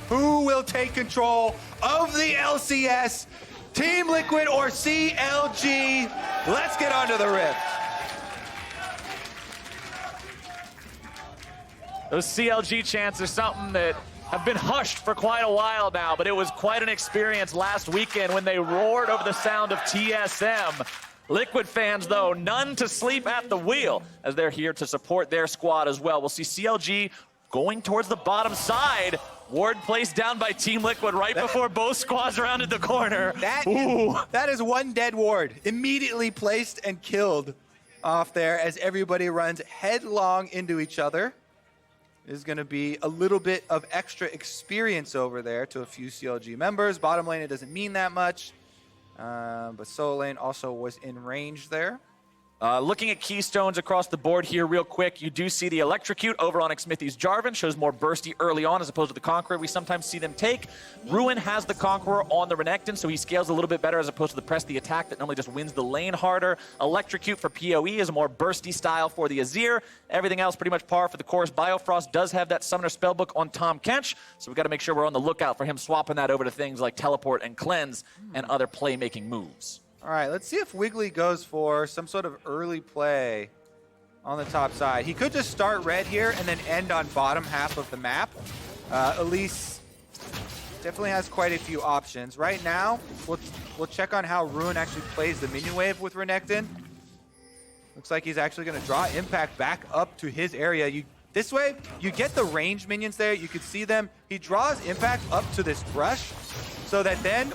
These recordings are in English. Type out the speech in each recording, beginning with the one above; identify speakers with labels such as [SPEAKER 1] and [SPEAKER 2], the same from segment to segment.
[SPEAKER 1] Who will take control of the LCS? Team Liquid or CLG? Let's get onto the Rift.
[SPEAKER 2] Those CLG chants are something that have been hushed for quite a while now, but it was quite an experience last weekend when they roared over the sound of TSM. Liquid fans, though, none to sleep at the wheel as they're here to support their squad as well. We'll see CLG going towards the bottom side. Ward placed down by Team Liquid right before both squads rounded the corner.
[SPEAKER 1] That is one dead ward, immediately placed and killed off there as everybody runs headlong into each other. There's going to be a little bit of extra experience over there to a few CLG members. Bottom lane, it doesn't mean that much. But solo lane also was in range there.
[SPEAKER 2] Looking at keystones across the board here real quick, you do see the Electrocute over on Xmithie's Jarvan, shows more bursty early on as opposed to the Conqueror we sometimes see them take. Ruin has the Conqueror on the Renekton, so he scales a little bit better as opposed to the press the attack that normally just wins the lane harder. Electrocute for PoE is a more bursty style for the Azir. Everything else pretty much par for the course. Biofrost does have that Summoner Spellbook on Tahm Kench, so we've got to make sure we're on the lookout for him swapping that over to things like Teleport and Cleanse and other playmaking moves.
[SPEAKER 1] All right, let's see if Wiggily goes for some sort of early play on the top side. He could just start red here and then end on bottom half of the map. Elise definitely has quite a few options. Right now, we'll check on how Ruin actually plays the minion wave with Renekton. Looks like he's actually going to draw Impact back up to his area. This way, you get the ranged minions there. You can see them. He draws Impact up to this brush so that then,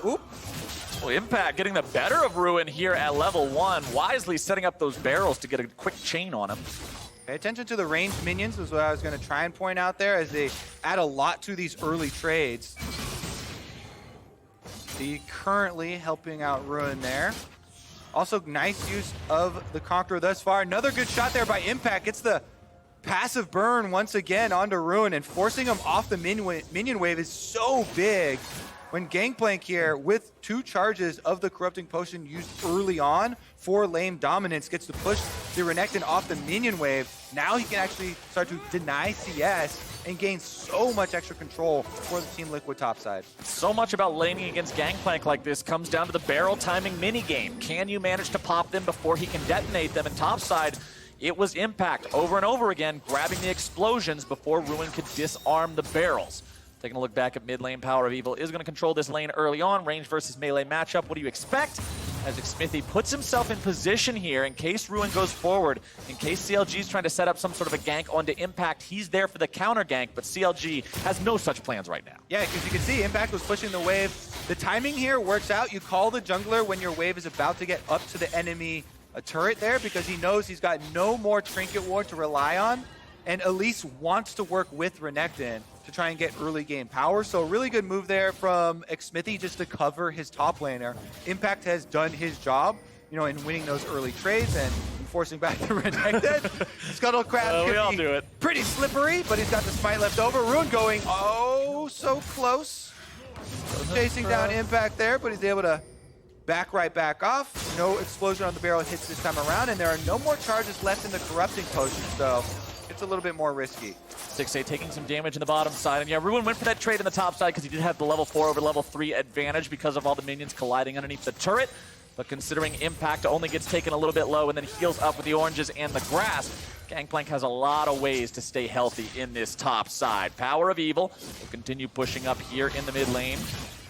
[SPEAKER 2] Well, Impact getting the better of Ruin here at level 1, wisely setting up those barrels to get a quick chain on him.
[SPEAKER 1] Pay attention to the ranged minions is what I was going to try and point out there as they add a lot to these early trades. See, currently helping out Ruin there. Also, nice use of the Conqueror thus far. Another good shot there by Impact. Gets the passive burn once again onto Ruin, and forcing him off the minion wave is so big. When Gangplank here, with 2 charges of the Corrupting Potion used early on for lane dominance, gets to push the Renekton off the minion wave. Now he can actually start to deny CS and gain so much extra control for the Team Liquid top side.
[SPEAKER 2] So much about laning against Gangplank like this comes down to the barrel timing minigame. Can you manage to pop them before he can detonate them? And topside, it was Impact over and over again, grabbing the explosions before Ruin could disarm the barrels. Taking a look back at mid lane, PowerOfEvil is going to control this lane early on. Range versus melee matchup. What do you expect? As Xmithie puts himself in position here in case Ruin goes forward, in case CLG is trying to set up some sort of a gank onto Impact. He's there for the counter gank, but CLG has no such plans right now.
[SPEAKER 1] Yeah, because you can see Impact was pushing the wave. The timing here works out. You call the jungler when your wave is about to get up to the enemy turret there because he knows he's got no more Trinket Ward to rely on. And Elise wants to work with Renekton to try and get early game power. So a really good move there from Xmithie just to cover his top laner. Impact has done his job, in winning those early trades and forcing back the Renekton. Scuttlecraft
[SPEAKER 2] we all do it.
[SPEAKER 1] Pretty slippery, but he's got the smite left over. Ruin going so close. Chasing down Impact there, but he's able to back right back off. No explosion on the barrel hits this time around, and there are no more charges left in the Corrupting Potion, so it's a little bit more risky.
[SPEAKER 2] Stixxay taking some damage in the bottom side. And yeah, Ruin went for that trade in the top side because he did have the level 4 over level 3 advantage because of all the minions colliding underneath the turret. But considering Impact only gets taken a little bit low and then heals up with the oranges and the grass, Gangplank has a lot of ways to stay healthy in this top side. PowerOfEvil will continue pushing up here in the mid lane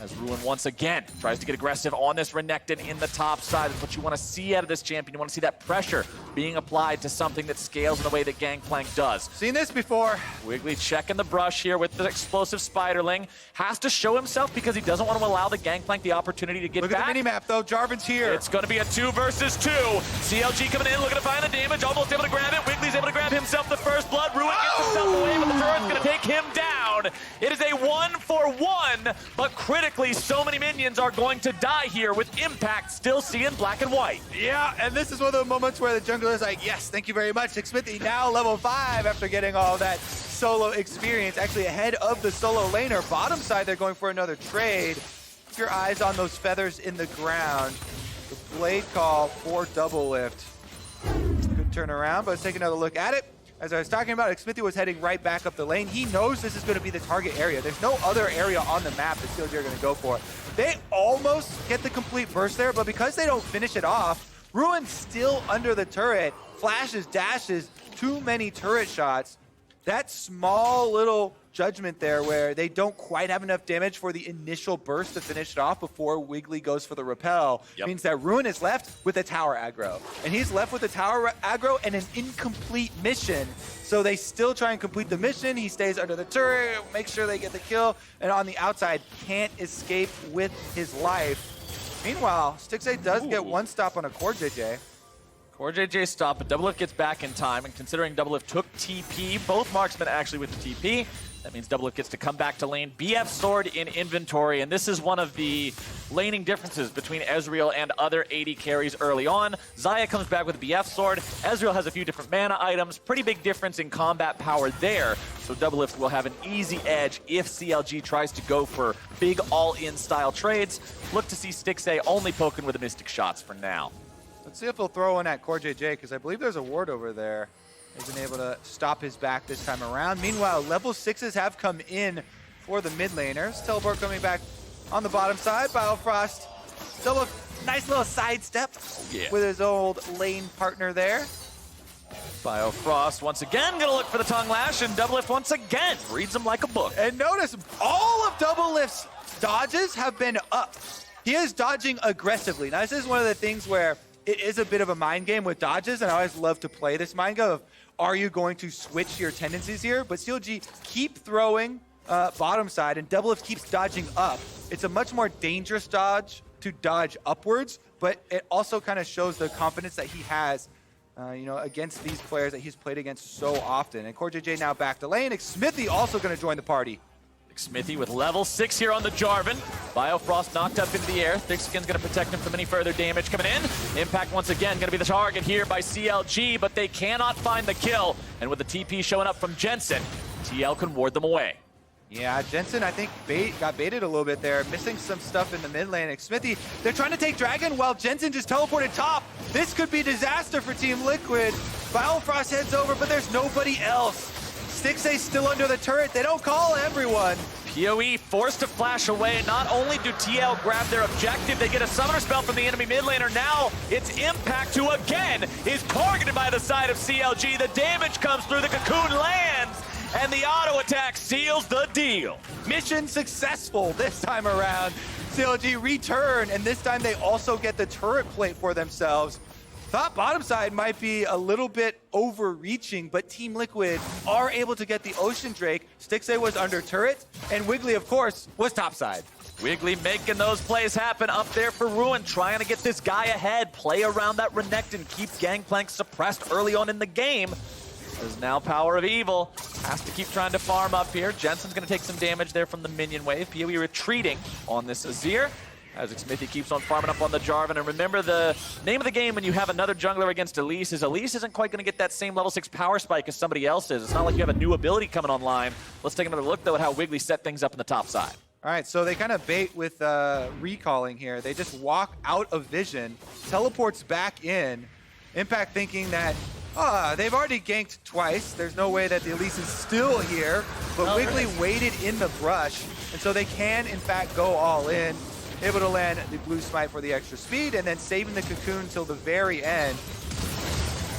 [SPEAKER 2] as Ruin once again tries to get aggressive on this Renekton in the top side. That's what you want to see out of this champion. You want to see that pressure being applied to something that scales in the way that Gangplank does.
[SPEAKER 1] Seen this before.
[SPEAKER 2] Wiggily checking the brush here with the explosive Spiderling. Has to show himself because he doesn't want to allow the Gangplank the opportunity to get back.
[SPEAKER 1] Look at the minimap though, Jarvan's here.
[SPEAKER 2] It's going to be a 2 versus 2. CLG coming in, looking to find the damage, almost able to grab it. Wiggly's able to grab himself the first blood. Ruin gets himself away, but the turret's going to take him down. It is a 1-for-1, but critically, so many minions are going to die here with Impact still seeing black and white.
[SPEAKER 1] Yeah, and this is one of the moments where the jungler is like, yes, thank you very much. Xmithie now level 5 after getting all that solo experience, actually ahead of the solo laner. Bottom side, they're going for another trade. Keep your eyes on those feathers in the ground. The blade call for Doublelift. Good turnaround, but let's take another look at it. as I was talking about, Xmithie was heading right back up the lane. He knows this is going to be the target area. There's no other area on the map that CoreJJ are going to go for. They almost get the complete burst there, but because they don't finish it off, Ruin's still under the turret. Flashes, dashes, too many turret shots. That small little judgment there where they don't quite have enough damage for the initial burst to finish it off before Wiggily goes for the repel means that Ruin is left with a tower aggro. And he's left with a tower aggro and an incomplete mission. So they still try and complete the mission. He stays under the turret, make sure they get the kill, and on the outside can't escape with his life. Meanwhile, Stixxay does get one stop on a CoreJJ.
[SPEAKER 2] CoreJJ stop, but Doublelift gets back in time, and considering Doublelift took TP, both marksmen actually with the TP, that means Doublelift gets to come back to lane. BF sword in inventory, and this is one of the laning differences between Ezreal and other AD carries early on. Xayah comes back with a BF sword. Ezreal has a few different mana items. Pretty big difference in combat power there. So Doublelift will have an easy edge if CLG tries to go for big all-in style trades. Look to see Stixxay only poking with the Mystic shots for now.
[SPEAKER 1] Let's see if he'll throw one at CoreJJ, because I believe there's a ward over there. He's been able to stop his back this time around. Meanwhile, level 6s have come in for the mid laners. Teleport coming back on the bottom side. Biofrost, still a nice little sidestep with his old lane partner there.
[SPEAKER 2] Biofrost once again gonna look for the tongue lash, and Doublelift once again reads him like a book.
[SPEAKER 1] And notice all of Doublelift's dodges have been up. He is dodging aggressively. Now, this is one of the things where it is a bit of a mind game with dodges, and I always love to play this mind game of, are you going to switch your tendencies here? But CLG keep throwing bottom side, and Doublelift keeps dodging up. It's a much more dangerous dodge to dodge upwards, but it also kind of shows the confidence that he has against these players that he's played against so often. And CoreJJ now back to lane. Xmithie also going to join the party.
[SPEAKER 2] Xmithie with level 6 here on the Jarvan. Biofrost knocked up into the air. Thickskin's going to protect him from any further damage coming in. Impact once again going to be the target here by CLG, but they cannot find the kill. And with the TP showing up from Jensen, TL can ward them away.
[SPEAKER 1] Yeah, Jensen, I think, got baited a little bit there, missing some stuff in the mid lane. Xmithie, they're trying to take Dragon while Jensen just teleported top. This could be disaster for Team Liquid. Biofrost heads over, but there's nobody else. Stixxay still under the turret. They don't call everyone.
[SPEAKER 2] PoE forced to flash away. Not only do TL grab their objective, they get a summoner spell from the enemy mid laner. Now it's Impact, who again is targeted by the side of CLG. The damage comes through, the cocoon lands, and the auto attack seals the deal.
[SPEAKER 1] Mission successful this time around. CLG return, and this time they also get the turret plate for themselves. Thought bottom side might be a little bit overreaching, but Team Liquid are able to get the Ocean Drake. Stixxay was under turret, and Wiggily, of course, was top side.
[SPEAKER 2] Wiggily making those plays happen up there for Ruin, trying to get this guy ahead, play around that Renekton, keep Gangplank suppressed early on in the game. As now PowerOfEvil has to keep trying to farm up here. Jensen's going to take some damage there from the minion wave. PoE retreating on this Azir, as Xmithie keeps on farming up on the Jarvan. And remember, the name of the game when you have another jungler against Elise is Elise isn't quite going to get that same level 6 power spike as somebody else is. It's not like you have a new ability coming online. Let's take another look, though, at how Wiggily set things up in the top side.
[SPEAKER 1] All right, so they kind of bait with recalling here. They just walk out of vision, teleports back in. Impact thinking that, they've already ganked twice. There's no way that the Elise is still here. But Wiggily waited in the brush, and so they can, in fact, go all in. Able to land the blue smite for the extra speed, and then saving the cocoon till the very end.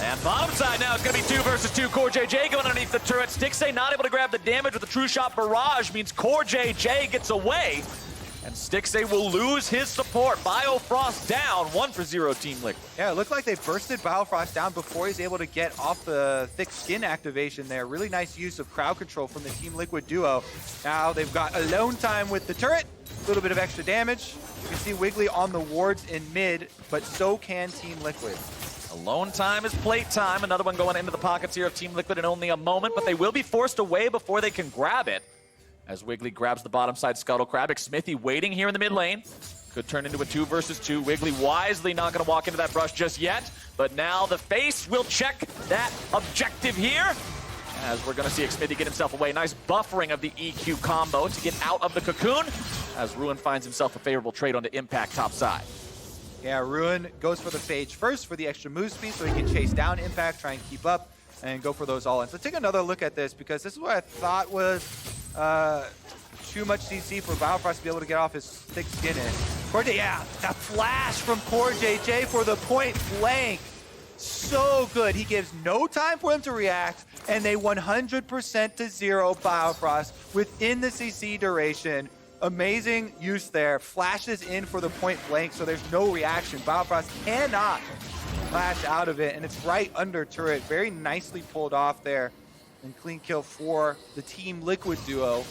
[SPEAKER 2] And bottom side now, it's going to be 2 versus 2. CoreJJ going underneath the turret. Stixxay not able to grab the damage with the True Shot Barrage means CoreJJ gets away. And Stixxay will lose his support. Biofrost down, 1-0 Team Liquid.
[SPEAKER 1] Yeah, it looked like they bursted Biofrost down before he's able to get off the thick skin activation there. Really nice use of crowd control from the Team Liquid duo. Now they've got alone time with the turret. A little bit of extra damage. You can see Wiggily on the wards in mid, but so can Team Liquid.
[SPEAKER 2] Alone time is plate time. Another one going into the pockets here of Team Liquid in only a moment, but they will be forced away before they can grab it. As Wiggily grabs the bottom side Scuttle Crab. Xmithie waiting here in the mid lane. Could turn into a 2 versus 2. Wiggily wisely not going to walk into that brush just yet, but now the face will check that objective here. As we're going to see Xmithie get himself away. Nice buffering of the EQ combo to get out of the cocoon, as Ruin finds himself a favorable trade onto Impact top side.
[SPEAKER 1] Yeah, Ruin goes for the Phage first for the extra move speed so he can chase down Impact, try and keep up. and go for those all-ins. Let's take another look at this, because this is what I thought was too much CC for Biofrost to be able to get off his thick skin in. CoreJJ, yeah, that flash from CoreJJ for the point blank. So good. He gives no time for him to react, and they 100% to 0 Biofrost within the CC duration. Amazing use there. Flashes in for the point blank, so there's no reaction. Biofrost cannot flash out of it, and it's right under turret. Very nicely pulled off there. And clean kill for the Team Liquid duo.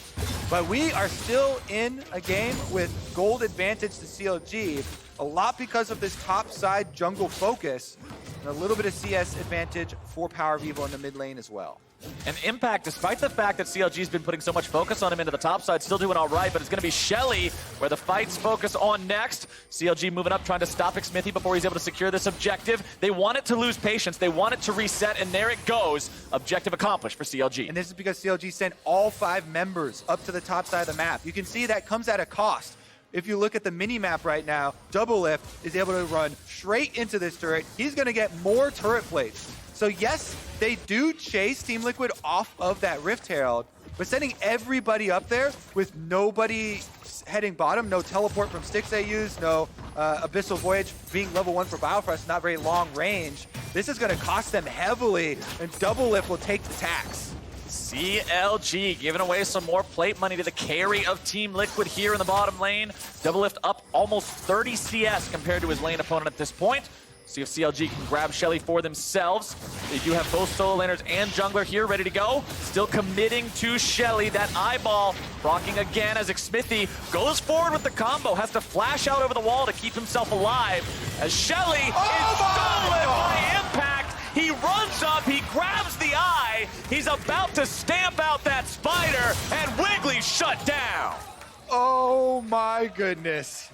[SPEAKER 1] But we are still in a game with gold advantage to CLG, a lot because of this top side jungle focus, and a little bit of CS advantage for PowerOfEvil in the mid lane as well.
[SPEAKER 2] And Impact, despite the fact that CLG's been putting so much focus on him into the top side, still doing all right, but it's going to be Shelly where the fights focus on next. CLG moving up, trying to stop Xmithie before he's able to secure this objective. They want it to lose patience. They want it to reset, and there it goes. Objective accomplished for CLG.
[SPEAKER 1] And this is because CLG sent all 5 members up to the top side of the map. You can see that comes at a cost. If you look at the mini-map right now, Doublelift is able to run straight into this turret. He's going to get more turret plates. So yes, they do chase Team Liquid off of that Rift Herald, but sending everybody up there with nobody heading bottom, no teleport from Stixxay used, no Abyssal Voyage being level 1 for Biofrost, not very long range. This is going to cost them heavily, and Doublelift will take the tax.
[SPEAKER 2] CLG giving away some more plate money to the carry of Team Liquid here in the bottom lane. Doublelift up almost 30 CS compared to his lane opponent at this point. See if CLG can grab Shelly for themselves. They do have both solo laners and jungler here ready to go. Still committing to Shelly. That eyeball rocking again as Xmithie goes forward with the combo. Has to flash out over the wall to keep himself alive. As Shelly is stolen by Impact. He runs up, he grabs the eye. He's about to stamp out that spider, and Wiggily shut down.
[SPEAKER 1] Oh my goodness.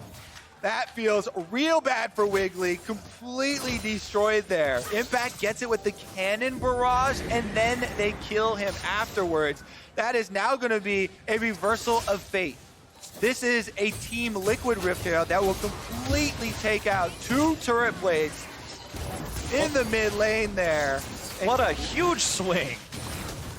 [SPEAKER 1] That feels real bad for Wiggily, completely destroyed there. Impact gets it with the cannon barrage, and then they kill him afterwards. That is now going to be a reversal of fate. This is a Team Liquid Rift Herald that will completely take out 2 turret plates in the mid lane there.
[SPEAKER 2] What a huge swing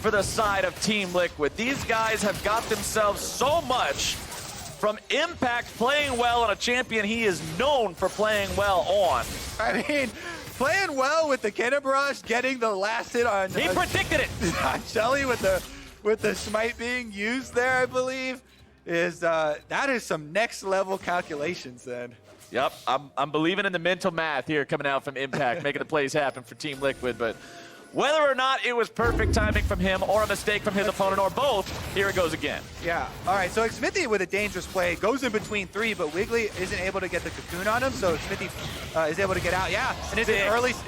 [SPEAKER 2] for the side of Team Liquid. These guys have got themselves so much from Impact playing well on a champion he is known for playing well on.
[SPEAKER 1] I mean, playing well with the cannon barrage, getting the last hit on...
[SPEAKER 2] He predicted it!
[SPEAKER 1] On Shelly with the smite being used there, I believe, is that is some next level calculations then.
[SPEAKER 2] Yep, I'm believing in the mental math here coming out from Impact, making the plays happen for Team Liquid, but whether or not it was perfect timing from him or a mistake from his opponent or both, here it goes again.
[SPEAKER 1] Yeah, all right, so Xmithie with a dangerous play goes in between 3, but Wiggily isn't able to get the cocoon on him, so Xmithie is able to get out. Yeah, and it's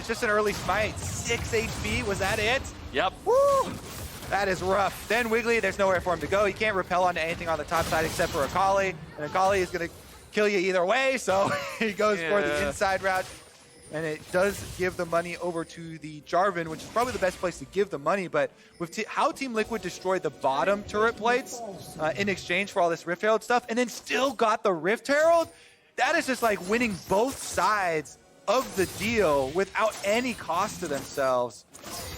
[SPEAKER 1] just an early smite. 6 HP, was that it?
[SPEAKER 2] Yep.
[SPEAKER 1] Woo! That is rough. Then Wiggily, there's nowhere for him to go. He can't repel onto anything on the top side except for Akali, and Akali is going to kill you either way, so he goes for the inside route. And it does give the money over to the Jarvan, which is probably the best place to give the money. But with how Team Liquid destroyed the bottom turret plates in exchange for all this Rift Herald stuff, and then still got the Rift Herald, that is just like winning both sides of the deal without any cost to themselves.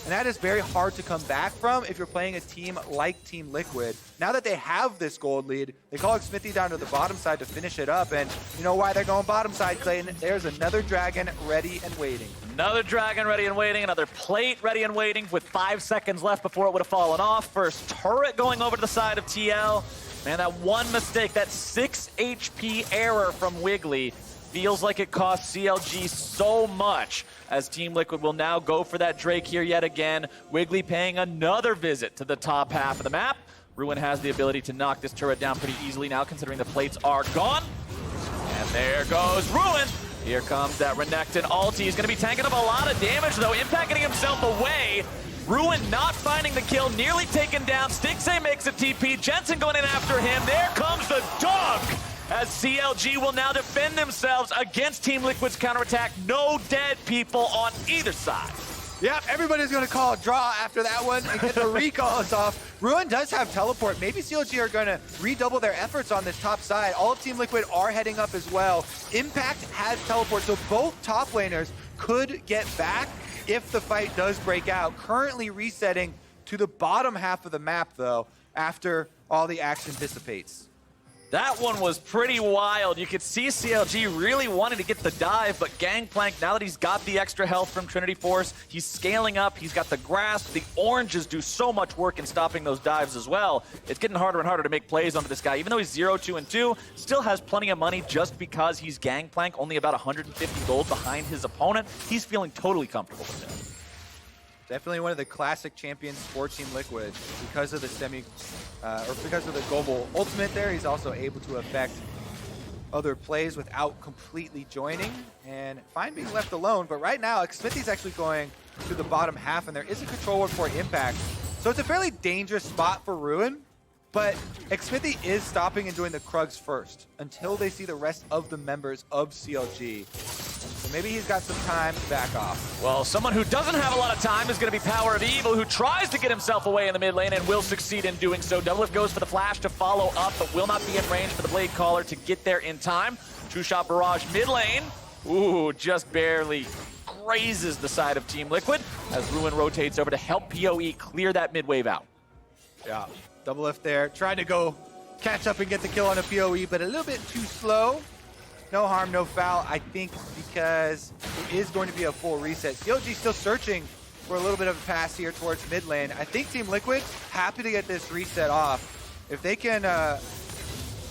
[SPEAKER 1] And that is very hard to come back from if you're playing a team like Team Liquid. Now that they have this gold lead, they call Xmithie down to the bottom side to finish it up. And you know why they're going bottom side, Clayton? There's another dragon ready and waiting.
[SPEAKER 2] Another dragon ready and waiting, another plate ready and waiting with 5 seconds left before it would have fallen off. First turret going over to the side of TL. Man, that one mistake, that 6 HP error from Wiggily feels like it cost CLG so much, as Team Liquid will now go for that Drake here yet again. Wiggily paying another visit to the top half of the map. Ruin has the ability to knock this turret down pretty easily now, considering the plates are gone. And there goes Ruin. Here comes that Renekton ulti. He's going to be tanking up a lot of damage, though. Impact getting himself away. Ruin not finding the kill, nearly taken down. Stixxay makes a TP. Jensen going in after him. There comes the dunk, as CLG will now defend themselves against Team Liquid's counterattack. No dead people on either side.
[SPEAKER 1] Yep, everybody's going to call a draw after that one and get the recalls off. Ruin does have teleport. Maybe CLG are going to redouble their efforts on this top side. All of Team Liquid are heading up as well. Impact has teleport, so both top laners could get back if the fight does break out. Currently resetting to the bottom half of the map, though, after all the action dissipates.
[SPEAKER 2] That one was pretty wild. You could see CLG really wanting to get the dive, but Gangplank, now that he's got the extra health from Trinity Force, he's scaling up, he's got the grasp. The oranges do so much work in stopping those dives as well. It's getting harder and harder to make plays onto this guy. Even though he's 0-2-2, still has plenty of money just because he's Gangplank, only about 150 gold behind his opponent. He's feeling totally comfortable with him.
[SPEAKER 1] Definitely one of the classic champions for Team Liquid because of the because of the global ultimate there. He's also able to affect other plays without completely joining and fine being left alone. But right now, Xmithie's actually going to the bottom half, and there is a control ward for Impact. So it's a fairly dangerous spot for Ruin, but Xmithie is stopping and doing the Krugs first until they see the rest of the members of CLG. So maybe he's got some time to back off.
[SPEAKER 2] Well, someone who doesn't have a lot of time is going to be PowerOfEvil, who tries to get himself away in the mid lane and will succeed in doing so. Doublelift goes for the flash to follow up, but will not be in range for the Blade Caller to get there in time. Two-shot barrage mid lane. Ooh, just barely grazes the side of Team Liquid as Ruin rotates over to help PoE clear that mid wave out.
[SPEAKER 1] Yeah, Doublelift there, trying to go catch up and get the kill on a PoE, but a little bit too slow. No harm, no foul, I think, because it is going to be a full reset. CLG still searching for a little bit of a pass here towards mid lane. I think Team Liquid happy to get this reset off. If they can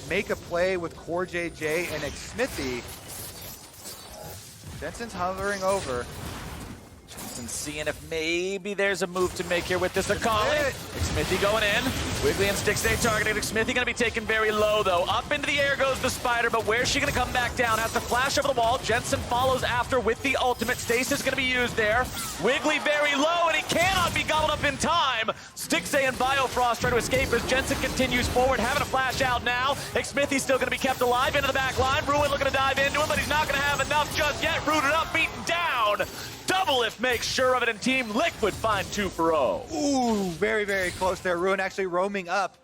[SPEAKER 1] make a play with CoreJJ and Xmithie, Jensen's hovering over.
[SPEAKER 2] Jensen seeing if maybe there's a move to make here with this Akali. Xmithie going in. Wiggily and Stixxay targeting Xmithie. Going to be taken very low, though. Up into the air goes the spider, but where's she going to come back down? Has to flash over the wall. Jensen follows after with the ultimate. Stasis going to be used there. Wiggily very low, and he cannot be gobbled up in time. Stixxay and Biofrost try to escape as Jensen continues forward, having a flash out now. Xmithie's still going to be kept alive into the back line. Ruin looking to dive into him, but he's not going to have enough just yet. Rooted up, beaten down. Doublelift makes sure of it, and Team Liquid find 2-0.
[SPEAKER 1] Ooh, very, very close there. Ruin actually roaming up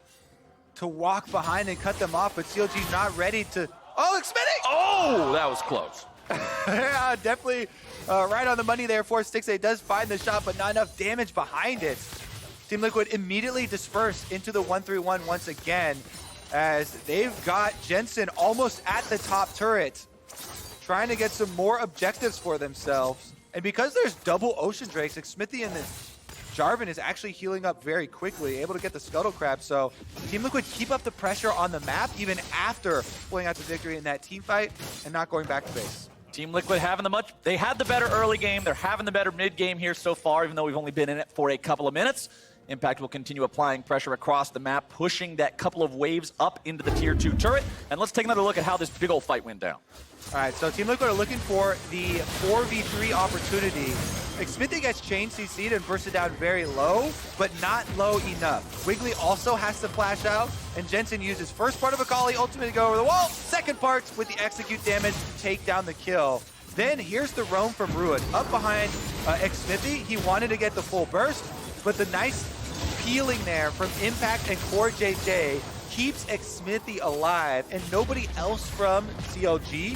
[SPEAKER 1] to walk behind and cut them off, but CLG's not ready to... Oh, Xmithie!
[SPEAKER 2] Oh, that was close.
[SPEAKER 1] Yeah, definitely right on the money there for Stixxay. Does find the shot, but not enough damage behind it. Team Liquid immediately dispersed into the 1-3-1 once again, as they've got Jensen almost at the top turret, trying to get some more objectives for themselves. And because there's double Ocean Drakes, Xmithie and the Jarvan is actually healing up very quickly, able to get the Scuttle Crab. So Team Liquid keep up the pressure on the map even after pulling out the victory in that team fight and not going back to base.
[SPEAKER 2] Team Liquid they had the better early game. They're having the better mid game here so far, even though we've only been in it for a couple of minutes. Impact will continue applying pressure across the map, pushing that couple of waves up into the tier 2 turret. And let's take another look at how this big old fight went down.
[SPEAKER 1] All right, so Team Liquid are looking for the 4v3 opportunity. Xmithie gets chain CC'd and bursted down very low, but not low enough. Wiggily also has to flash out, and Jensen uses first part of Akali ultimate to go over the wall, second part with the execute damage to take down the kill. Then here's the roam from Ruin. Up behind Xmithie, he wanted to get the full burst, but the nice peeling there from Impact and CoreJJ keeps Xmithie alive, and nobody else from CLG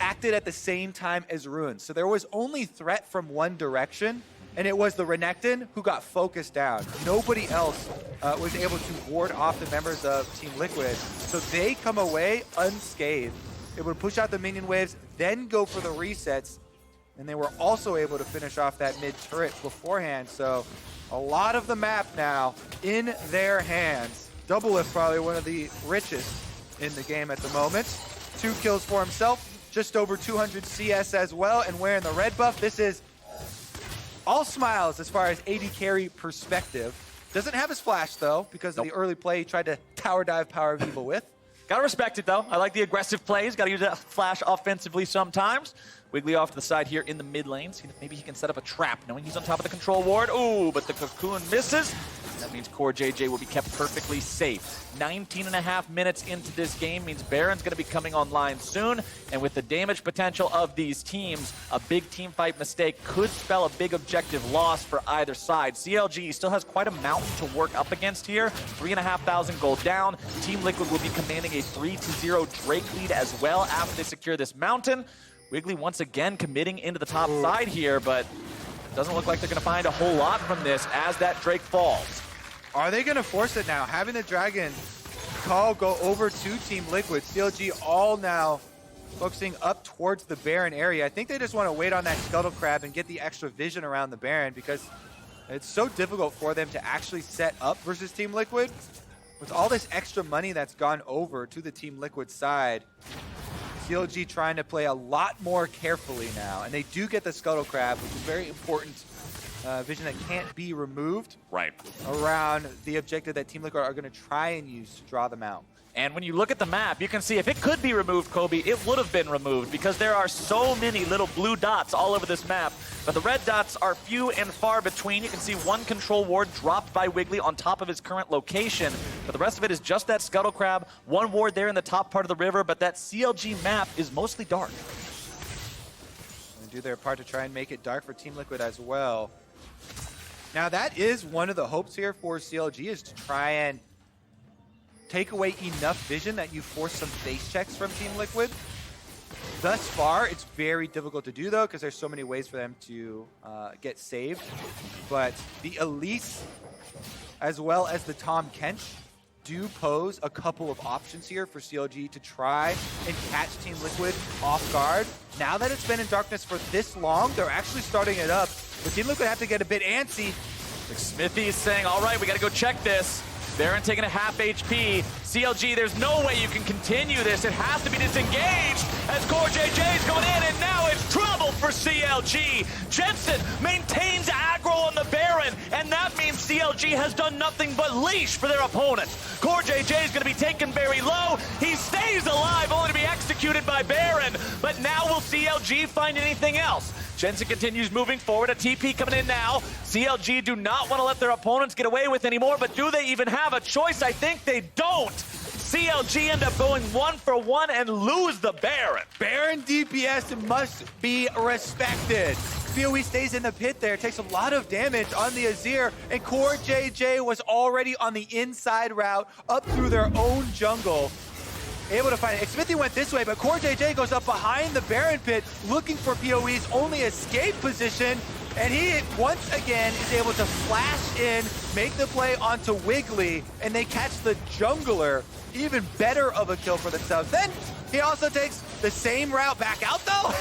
[SPEAKER 1] acted at the same time as Ruin. So there was only threat from one direction, and it was the Renekton who got focused down. Nobody else was able to ward off the members of Team Liquid. So they come away unscathed, able to push out the minion waves, then go for the resets, and they were also able to finish off that mid turret beforehand. So a lot of the map now in their hands. Doublelift probably one of the richest in the game at the moment. 2 kills for himself, just over 200 CS as well, and wearing the red buff. This is all smiles as far as AD carry perspective. Doesn't have his flash though, because of the early play he tried to tower dive PowerOfEvil with.
[SPEAKER 2] Gotta respect it though. I like the aggressive plays. Gotta use that flash offensively sometimes. Wiggily off to the side here in the mid lane. See if maybe he can set up a trap, knowing he's on top of the control ward. Ooh, but the cocoon misses. That means CoreJJ will be kept perfectly safe. 19.5 minutes into this game means Baron's going to be coming online soon. And with the damage potential of these teams, a big team fight mistake could spell a big objective loss for either side. CLG still has quite a mountain to work up against here. 3,500 gold down. Team Liquid will be commanding a 3-0 Drake lead as well after they secure this mountain. Wiggily once again committing into the top side here, but doesn't look like they're going to find a whole lot from this as that Drake falls.
[SPEAKER 1] Are they going to force it now? Having the Dragon call go over to Team Liquid. CLG all now focusing up towards the Baron area. I think they just want to wait on that Scuttle Crab and get the extra vision around the Baron because it's so difficult for them to actually set up versus Team Liquid. With all this extra money that's gone over to the Team Liquid side, CLG trying to play a lot more carefully now. And they do get the Scuttle Crab, which is very important vision that can't be removed around the objective that Team Liquid are going to try and use to draw them out.
[SPEAKER 2] And when you look at the map, you can see if it could be removed, Kobe, it would have been removed because there are so many little blue dots all over this map. But the red dots are few and far between. You can see one control ward dropped by Wiggily on top of his current location. But the rest of it is just that Scuttle Crab, one ward there in the top part of the river, but that CLG map is mostly dark.
[SPEAKER 1] They do their part to try and make it dark for Team Liquid as well. Now that is one of the hopes here for CLG, is to try and take away enough vision that you force some face checks from Team Liquid. Thus far, it's very difficult to do though, because there's so many ways for them to get saved. But the Elise, as well as the Tahm Kench, do pose a couple of options here for CLG to try and catch Team Liquid off guard. Now that it's been in darkness for this long, they're actually starting it up. But Team Liquid have to get a bit antsy.
[SPEAKER 2] Xmithie is saying, all right, we got to go check this. Baron taking a half HP. CLG, there's no way you can continue this. It has to be disengaged as CoreJJ is going in, and now it's trouble for CLG. Jensen maintains aggro on the Baron, and that means CLG has done nothing but leash for their opponent. CoreJJ is going to be taken very low. He stays alive, only to be executed by Baron. But now will CLG find anything else? Jensen continues moving forward. A TP coming in now. CLG do not want to let their opponents get away with anymore, but do they even have a choice? I think they don't. CLG end up going 1-for-1 and lose the Baron.
[SPEAKER 1] Baron DPS must be respected. PoE stays in the pit there, takes a lot of damage on the Azir, and CoreJJ was already on the inside route up through their own jungle. Able to find it. Xmithie went this way, but CoreJJ goes up behind the Baron pit, looking for PoE's only escape position, and he, once again, is able to flash in, make the play onto Wiggily, and they catch the jungler. Even better of a kill for themselves. Then he also takes the same route back out, though,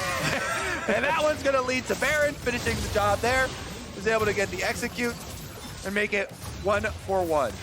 [SPEAKER 1] and that one's going to lead to Baron finishing the job there. Is able to get the execute and make it 1-for-1.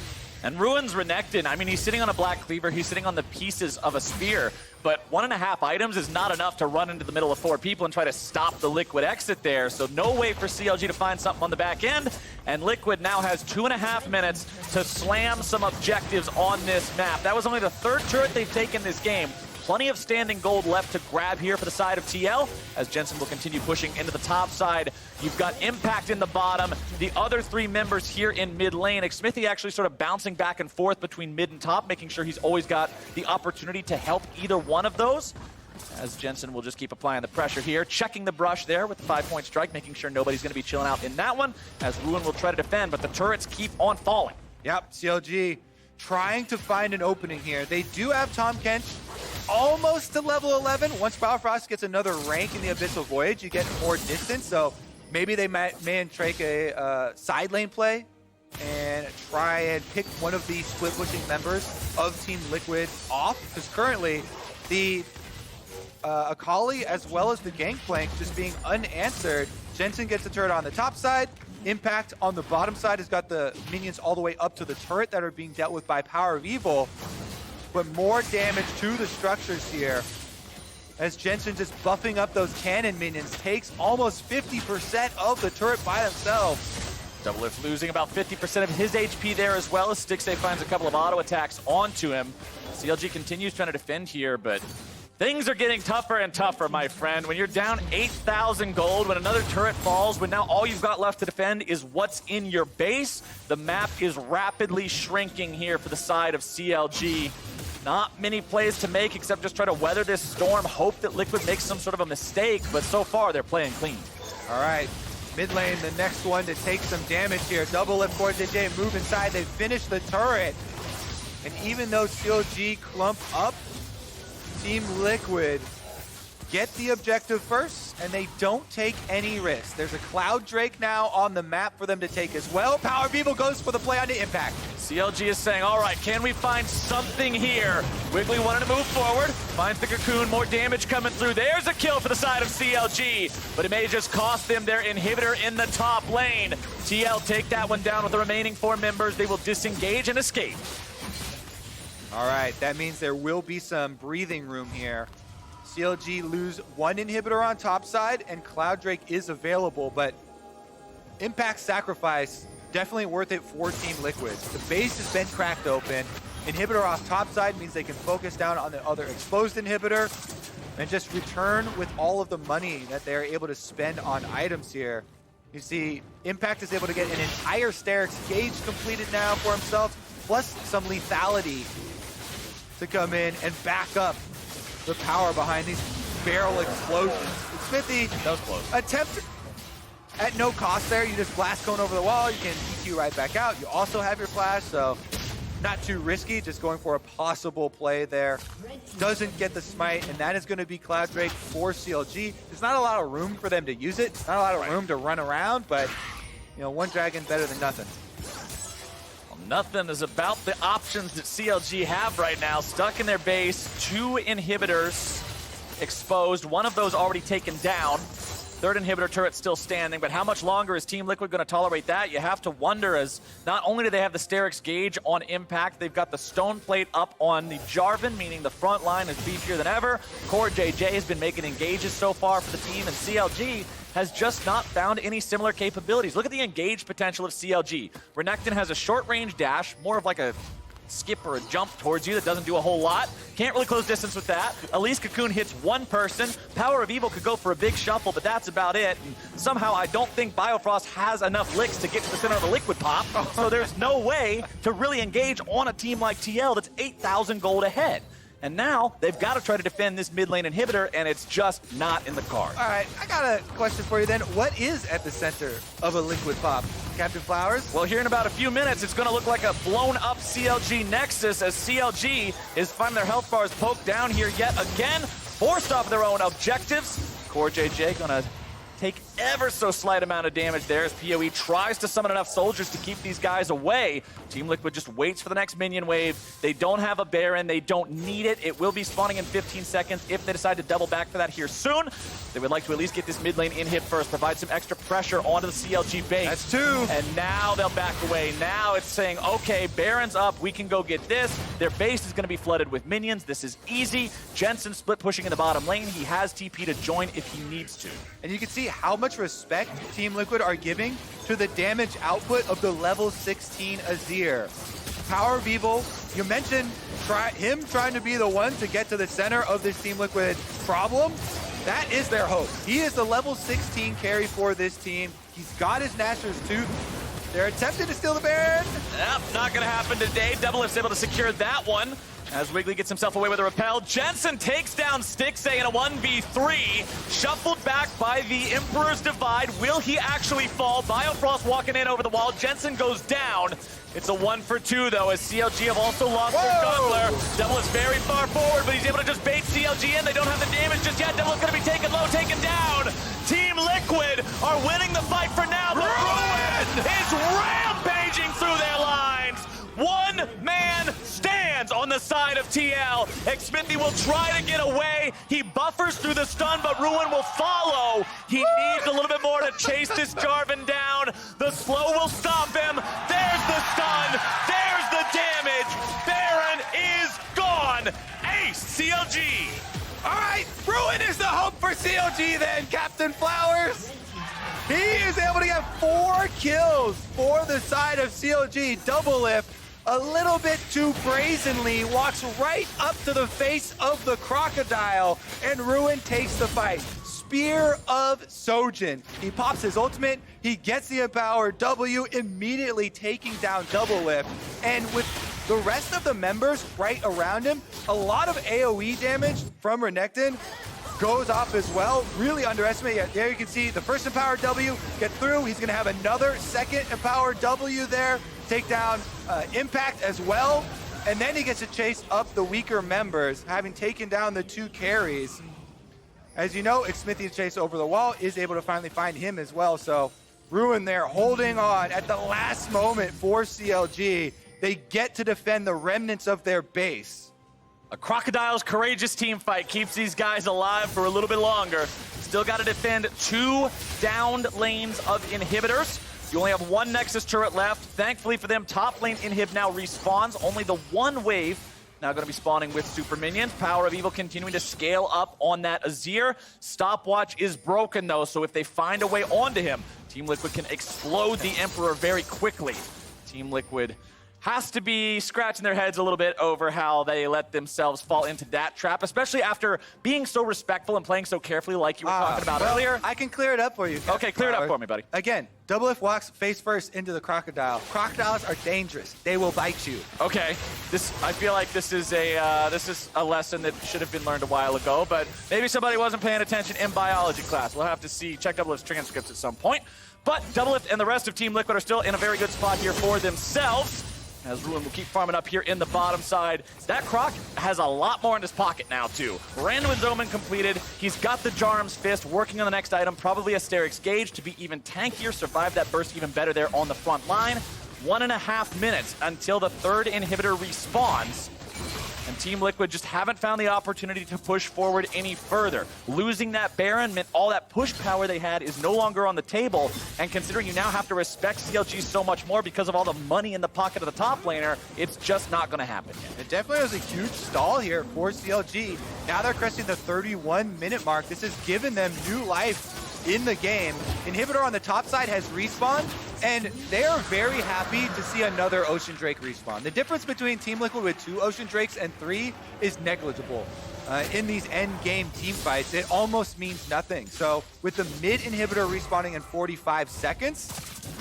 [SPEAKER 2] And Ruin's Renekton, I mean, he's sitting on a Black Cleaver, he's sitting on the pieces of a spear, but 1.5 items is not enough to run into the middle of 4 people and try to stop the Liquid exit there, so no way for CLG to find something on the back end, and Liquid now has 2.5 minutes to slam some objectives on this map. That was only the 3rd turret they've taken this game. Plenty of standing gold left to grab here for the side of TL, as Jensen will continue pushing into the top side. You've got Impact in the bottom, the other 3 members here in mid lane. Xmithie actually sort of bouncing back and forth between mid and top, making sure he's always got the opportunity to help either one of those. As Jensen will just keep applying the pressure here, checking the brush there with the 5-point strike, making sure nobody's going to be chilling out in that one, as Ruin will try to defend, but the turrets keep on falling.
[SPEAKER 1] Yep, CLG trying to find an opening here. They do have Tahm Kench almost to level 11. Once Biofrost gets another rank in the Abyssal Voyage, you get more distance, so maybe they may take a side lane play and try and pick one of the split pushing members of Team Liquid off, because currently the Akali as well as the Gangplank just being unanswered. Jensen gets the turret on the top side. Impact on the bottom side has got the minions all the way up to the turret that are being dealt with by PowerOfEvil. But more damage to the structures here, as Jensen just buffing up those cannon minions, takes almost 50% of the turret by themselves.
[SPEAKER 2] Doublelift losing about 50% of his HP there, as well as Stixxay finds a couple of auto attacks onto him. CLG continues trying to defend here, but things are getting tougher and tougher, my friend. When you're down 8,000 gold, when another turret falls, when now all you've got left to defend is what's in your base, the map is rapidly shrinking here for the side of CLG. Not many plays to make except just try to weather this storm, hope that Liquid makes some sort of a mistake, but so far they're playing clean.
[SPEAKER 1] All right, mid lane, the next one to take some damage here. Doublelift, CoreJJ move inside, they finish the turret. And even though CLG clump up, Team Liquid get the objective first. and they don't take any risks. There's a Cloud Drake now on the map for them to take as well. PowerOfEvil goes for the play on the Impact.
[SPEAKER 2] CLG is saying, all right, can we find something here? Wiggily wanted to move forward, finds the Cocoon, more damage coming through. There's a kill for the side of CLG, but it may just cost them their inhibitor in the top lane. TL take that one down with the remaining 4 members. They will disengage and escape.
[SPEAKER 1] All right, that means there will be some breathing room here. CLG lose 1 inhibitor on top side, and Cloud Drake is available, but Impact sacrifice definitely worth it for Team Liquid. The base has been cracked open. Inhibitor off top side means they can focus down on the other exposed inhibitor and just return with all of the money that they're able to spend on items here. You see, Impact is able to get an entire Stixxay gauge completed now for himself, plus some lethality to come in and back up the power behind these barrel explosions. Xmithie,
[SPEAKER 2] that was close.
[SPEAKER 1] Attempt at no cost there. You just blast cone over the wall. You can EQ right back out. You also have your flash, so not too risky. Just going for a possible play there. Doesn't get the smite, and that is going to be Cloud Drake for CLG. There's not a lot of room for them to use it. Not a lot of room to run around, but you know, 1 dragon better than nothing.
[SPEAKER 2] Nothing is about the options that CLG have right now. Stuck in their base, 2 inhibitors exposed, 1 of those already taken down. 3rd inhibitor turret still standing, but how much longer is Team Liquid going to tolerate that? You have to wonder, as not only do they have the Stixxay gauge on Impact, they've got the stone plate up on the Jarvan, meaning the front line is beefier than ever. CoreJJ has been making engages so far for the team, and CLG has just not found any similar capabilities. Look at the engage potential of CLG. Renekton has a short-range dash, more of like a skip or a jump towards you that doesn't do a whole lot. Can't really close distance with that. Elise Cocoon hits 1 person. PowerOfEvil could go for a big shuffle, but that's about it. And somehow I don't think Biofrost has enough licks to get to the center of the liquid pop, so there's no way to really engage on a team like TL that's 8,000 gold ahead. And now they've got to try to defend this mid lane inhibitor, and it's just not in the cards.
[SPEAKER 1] All right, I got a question for you then. What is at the center of a liquid pop? Captain Flowers?
[SPEAKER 2] Well, here in about a few minutes, it's going to look like a blown-up CLG Nexus as CLG is finding their health bars poked down here yet again, forced off their own objectives. CoreJJ going to take ever so slight amount of damage there as PoE tries to summon enough soldiers to keep these guys away. Team Liquid just waits for the next minion wave. They don't have a Baron. They don't need it. It will be spawning in 15 seconds if they decide to double back for that here soon. They would like to at least get this mid lane in hit first, provide some extra pressure onto the CLG base.
[SPEAKER 1] That's 2.
[SPEAKER 2] And now they'll back away. Now it's saying, okay, Baron's up. We can go get this. Their base is going to be flooded with minions. This is easy. Jensen split pushing in the bottom lane. He has TP to join if he needs to.
[SPEAKER 1] And you can see how much respect Team Liquid are giving to the damage output of the level 16 Azir. PowerOfEvil, you mentioned him trying to be the one to get to the center of this Team Liquid problem. That is their hope. He is the level 16 carry for this team. He's got his Nashor's Tooth. They're attempting to steal the Baron.
[SPEAKER 2] Yep, not going to happen today. Doublelift's able to secure that one. As Wiggily gets himself away with a repel, Jensen takes down Stixxay in a 1v3, shuffled back by the Emperor's Divide. Will he actually fall? Biofrost walking in over the wall. Jensen goes down. It's a 1-for-2 though, as CLG have also lost their jungler. Double is very far forward, but he's able to just bait CLG in. They don't have the damage just yet. Double's gonna be taken low, taken down. Team Liquid are winning the fight for now, but Ruin is rampaging through their lines. 1 man stands on the side of TL. Xmithie will try to get away. He buffers through the stun, but Ruin will follow. He needs a little bit more to chase this Jarvan down. The slow will stop him. There's the stun. There's the damage. Baron is gone. Ace CLG.
[SPEAKER 1] All right, Ruin is the hope for CLG then, Captain Flowers. He is able to get 4 kills for the side of CLG. Doublelift, a little bit too brazenly, walks right up to the face of the crocodile, and Ruin takes the fight. Spear of Sojin. He pops his ultimate, he gets the empowered W, immediately taking down Doublelift. And with the rest of the members right around him, a lot of AoE damage from Renekton goes off as well. Really underestimated. There you can see the first empowered W get through. He's going to have another second empowered W there. Take down Impact as well. And then he gets to chase up the weaker members, having taken down the 2 carries. As you know, Xmithie chase over the wall is able to finally find him as well. So Ruin there holding on at the last moment for CLG. They get to defend the remnants of their base.
[SPEAKER 2] A Crocodile's courageous team fight keeps these guys alive for a little bit longer. Still got to defend 2 downed lanes of inhibitors. You only have 1 Nexus turret left. Thankfully for them, top lane inhib now respawns. Only the 1 wave now going to be spawning with super minions. PowerOfEvil continuing to scale up on that Azir. Stopwatch is broken though, so if they find a way onto him, Team Liquid can explode the Emperor very quickly. Team Liquid has to be scratching their heads a little bit over how they let themselves fall into that trap, especially after being so respectful and playing so carefully like you were talking about earlier.
[SPEAKER 1] I can clear it up for you.
[SPEAKER 2] Okay, clear it up for me, buddy.
[SPEAKER 1] Again, Doublelift walks face first into the crocodile. Crocodiles are dangerous. They will bite you.
[SPEAKER 2] Okay, I feel like this is a lesson that should have been learned a while ago, but maybe somebody wasn't paying attention in biology class. We'll have to check Doublelift's transcripts at some point. But Doublelift and the rest of Team Liquid are still in a very good spot here for themselves, as Ruin will keep farming up here in the bottom side. That Croc has a lot more in his pocket now, too. Randuin's Omen completed. He's got the Jarm's Fist working on the next item, probably a Sterix Gauge to be even tankier, survive that burst even better there on the front line. 1.5 minutes until the 3rd inhibitor respawns. And Team Liquid just haven't found the opportunity to push forward any further. Losing that Baron meant all that push power they had is no longer on the table, and considering you now have to respect CLG so much more because of all the money in the pocket of the top laner, it's just not going to happen yet.
[SPEAKER 1] It definitely was a huge stall here for CLG. Now they're cresting the 31-minute mark. This has given them new life in the game. Inhibitor on the top side has respawned, and they are very happy to see another Ocean Drake respawn. The difference between Team Liquid with 2 Ocean Drakes and 3 is negligible. In these end game team fights, it almost means nothing. So with the mid inhibitor respawning in 45 seconds,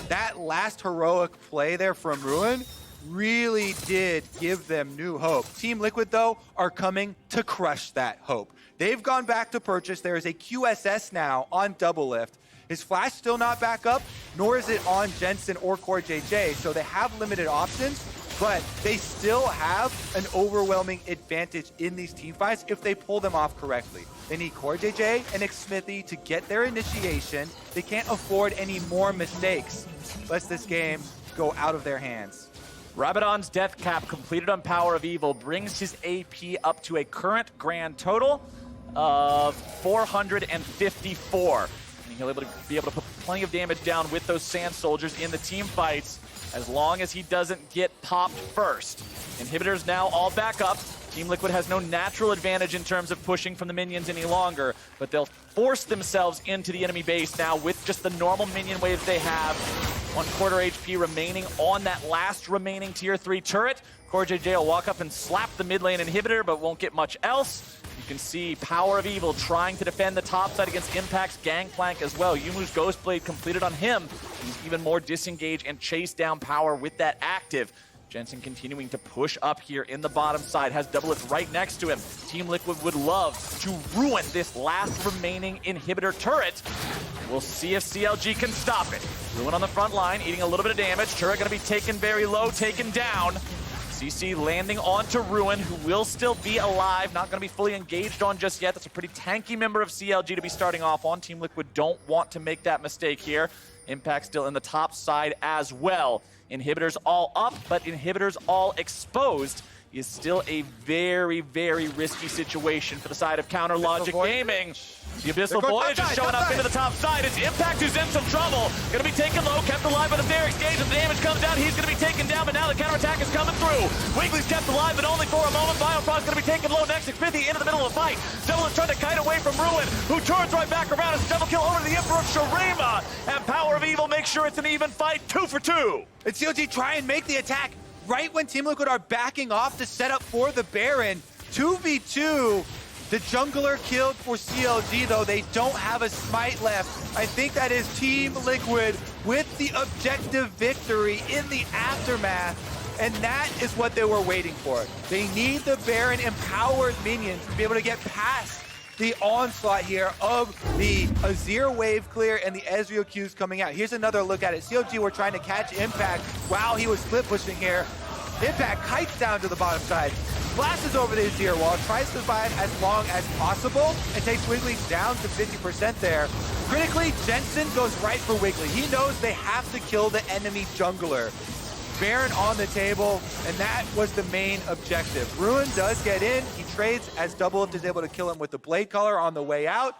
[SPEAKER 1] that last heroic play there from Ruin really did give them new hope. Team Liquid, though, are coming to crush that hope. They've gone back to purchase. There is a QSS now on Doublelift. His flash still not back up, nor is it on Jensen or CoreJJ, so they have limited options, but they still have an overwhelming advantage in these teamfights if they pull them off correctly. They need CoreJJ and Xmithie to get their initiation. They can't afford any more mistakes, lest this game go out of their hands.
[SPEAKER 2] Rabadon's death cap completed on PowerOfEvil brings his AP up to a current grand total of 454. And he'll be able to put plenty of damage down with those Sand Soldiers in the team fights as long as he doesn't get popped first. Inhibitors now all back up. Team Liquid has no natural advantage in terms of pushing from the minions any longer, but they'll force themselves into the enemy base now with just the normal minion waves they have. 1/4 HP remaining on that last remaining tier 3 turret. CoreJJ will walk up and slap the mid lane inhibitor, but won't get much else. You can see PowerOfEvil trying to defend the top side against Impact's Gangplank as well. Yumu's Ghostblade completed on him. He's even more disengaged and chase down Power with that active. Jensen continuing to push up here in the bottom side, has Doublelift right next to him. Team Liquid would love to ruin this last remaining inhibitor turret. We'll see if CLG can stop it. Ruin on the front line, eating a little bit of damage. Turret gonna be taken very low, taken down. CC landing onto Ruin, who will still be alive, not gonna be fully engaged on just yet. That's a pretty tanky member of CLG to be starting off on. Team Liquid don't want to make that mistake here. Impact still in the top side as well. Inhibitors all up, but inhibitors all exposed is still a very, very risky situation for the side of Counter Logic Gaming. The Abyssal Voyage is showing up into the top side. It's Impact who's in some trouble. Gonna be taken low, kept alive by the Sterix Gauge. As the damage comes down, he's gonna be taken down, but now the counterattack is coming through. Wiggly's kept alive, but only for a moment. Biofrost gonna be taken low next. Xmithie into the middle of the fight. Double is trying to kite away from Ruin, who turns right back around. It's double kill over to the Emperor Shurima. And PowerOfEvil makes sure it's an even fight, 2 for 2.
[SPEAKER 1] And CLG try and make the attack right when Team Liquid are backing off to set up for the Baron. 2v2. The jungler killed for CLG, though. They don't have a smite left. I think that is Team Liquid with the objective victory in the aftermath. And that is what they were waiting for. They need the Baron empowered minions to be able to get past the onslaught here of the Azir wave clear and the Ezreal Qs coming out. Here's another look at it. CLG were trying to catch Impact while he was split pushing here. Impact kites down to the bottom side. splashes over the Azir wall, tries to survive as long as possible, and takes Wiggily down to 50% there. Critically, Jensen goes right for Wiggily. He knows they have to kill the enemy jungler. Baron on the table, and that was the main objective. Ruin does get in. He trades as Doublelift is able to kill him with the Blade Collar on the way out.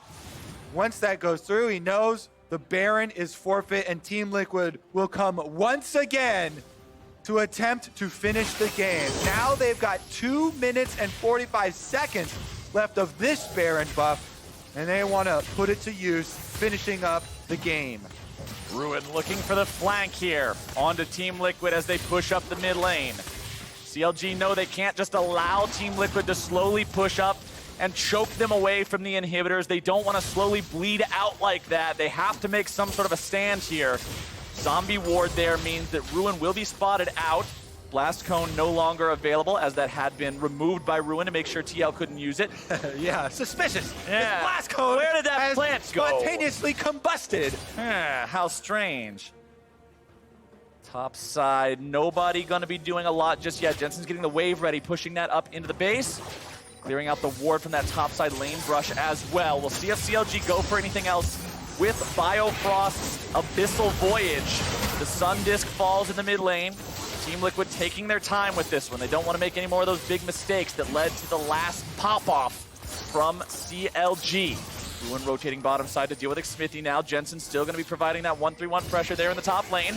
[SPEAKER 1] Once that goes through, he knows the Baron is forfeit, and Team Liquid will come once again to attempt to finish the game. Now they've got 2 minutes and 45 seconds left of this Baron buff, and they want to put it to use, finishing up the game.
[SPEAKER 2] Ruin looking for the flank here. Onto Team Liquid as they push up the mid lane. CLG know they can't just allow Team Liquid to slowly push up and choke them away from the inhibitors. They don't want to slowly bleed out like that. They have to make some sort of a stand here. Zombie ward there means that Ruin will be spotted out. Blast Cone no longer available, as that had been removed by Ruin to make sure TL couldn't use it.
[SPEAKER 1] Yeah, suspicious.
[SPEAKER 2] Yeah.
[SPEAKER 1] This Blast Cone
[SPEAKER 2] Where did that
[SPEAKER 1] has
[SPEAKER 2] plant go?
[SPEAKER 1] spontaneously combusted.
[SPEAKER 2] How strange. Top side, nobody gonna be doing a lot just yet. Jensen's getting the wave ready, pushing that up into the base. Clearing out the ward from that top side lane brush as well. We'll see if CLG go for anything else with Biofrost's Abyssal Voyage. The Sun Disc falls in the mid lane. Team Liquid taking their time with this one. They don't want to make any more of those big mistakes that led to the last pop-off from CLG. Ruin rotating bottom side to deal with Xmithie now. Jensen still going to be providing that 1-3-1 pressure there in the top lane.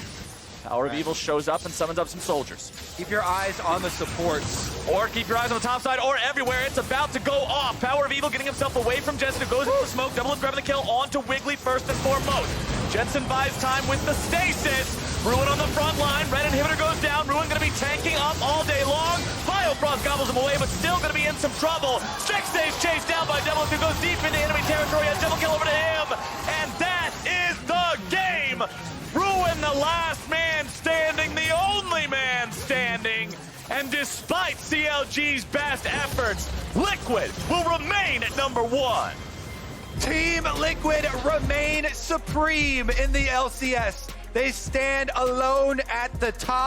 [SPEAKER 2] PowerOfEvil shows up and summons up some soldiers.
[SPEAKER 1] Keep your eyes on the supports.
[SPEAKER 2] Or keep your eyes on the top side, or everywhere. It's about to go off. PowerOfEvil getting himself away from Jensen, who goes into the smoke. Doublelift grabbing the kill onto Wiggily first and foremost. Jensen buys time with the stasis. Ruin on the front line. Red inhibitor goes down. Ruin going to be tanking up all day long. Biofrost gobbles him away, but still going to be in some trouble. Stixxay's chased down by Doublelift, who goes deep into enemy territory. A double kill over to him. And that is the game. Ruin the last man standing, the only man standing. And despite CLG's best efforts, Liquid will remain at #1.
[SPEAKER 1] Team Liquid remain supreme in the LCS. They stand alone at the top.